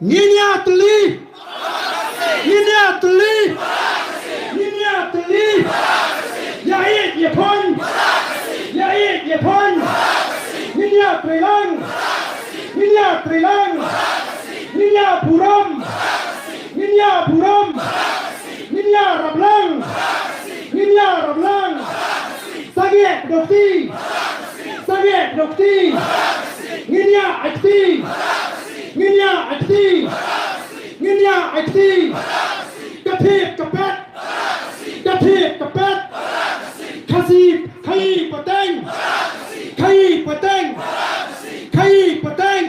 Geniately! Geniately! Geniatly! Yait Yapon! Yait Yapon! Geniatrilang! Geniatrilang! Geniapuram! Geniapuram! Geniarablang! Geniarablang! Saget Dokti! Saget Dokti! Genia Akti! Genia Akti! Genia Akti!กระเทบกระแปดกระเทบกระแปดขซีขยี้ปะเต้งขยี้ปะเต้งขยี้ปะเต้ง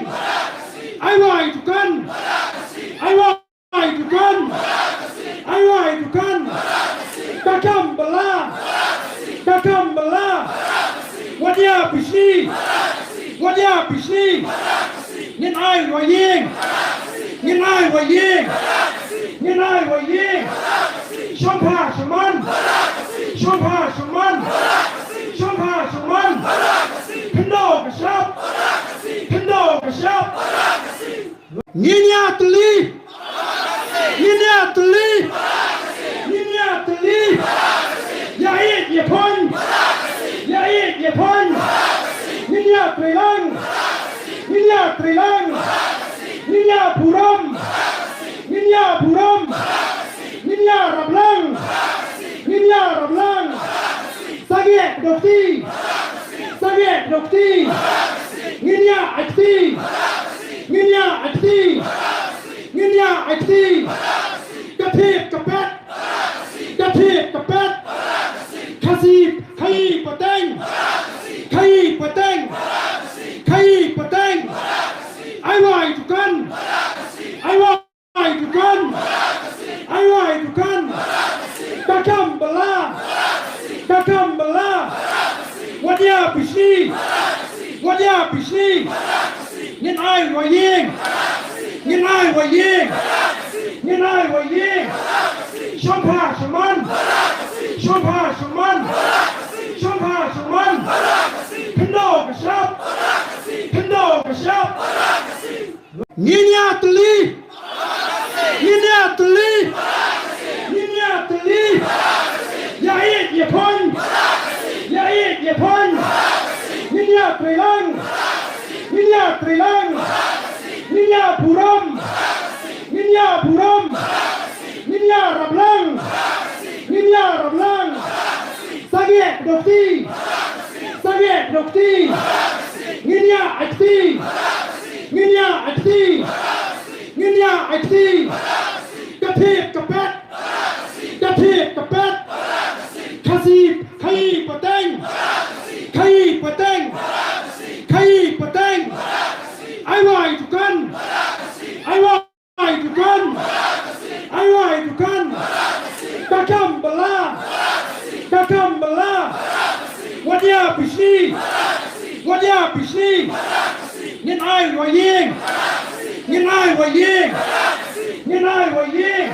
ไอ้วายทุกคนไอ้วายทุกคนไอ้วายทุกคนตะคำบลาตะคำบลาวัดยาปิชนีวัดยาปิชนีเงินไอ้วายยิงเงินไอ้วายยิงเงินไอ้วายยิงช่องผ้าสมันช่องผ้าสมันช่องผ้าสมันพันโดกระชับพันโดกระชับเงียบตุลีเงียบตุลีเงียบตุลีอย่าเอ็ดอย่าพ้นอย่าเอ็ดอย่าพ้นเงียบตรีลังเงียบตรีลังเงียบผู้รำเงียบผู้รำเงียบรับลังเงียบรับลังสักเอ็ดดอกตีสักเอ็ดดอกตีเงียบอักตีเงียบอักตีเงียบอักตีกระเทบกระแปดกระเทบกระแปดขซีขยี้ปะเต้งขยี้ปะเต้งขยี้ปะเต้งไอ้วายทุกคนไอ้วายทุกคนไอ้วายทุกคนตะคำบลาตะคำบลาวัดยาปิชนีวัดยาปิชนีเงินไอ้วายยิงเงินไอ้วายยิงเงินไอ้วายยิงช่องผ้าสมันช่องผ้าสมันช่องผ้าสมันพันโดกระชับพันโดกระชับเงียบตุลีเงียบตุลีเงียบตุลีอย่าเอ็ดอย่าพ้นอย่าเอ็ดอย่าพ้นเงียบตรีลังเงียบตรีลังเงียบผู้รำเงียบผู้รำเงียบรับลังเงียบรับลังสักเอ็ดดอกตีสักเอ็ดดอกตีเงียบอักตีเงียบอักตีเงียบอักตีกระเทบกระแปดกระเทบกระแปดขซีขยี้ปะเต้งขยี้ปะเต้งขยี้ปะเต้งไอ้วายทุกคนไอ้วายทุกคนไอ้วายทุกคนตะคำบลาตะคำบลาวัดยาปิชนีวัดยาปิชนีเงินไอ้วายยิงเงินไอ้วายยิงเงินไอ้วายยิง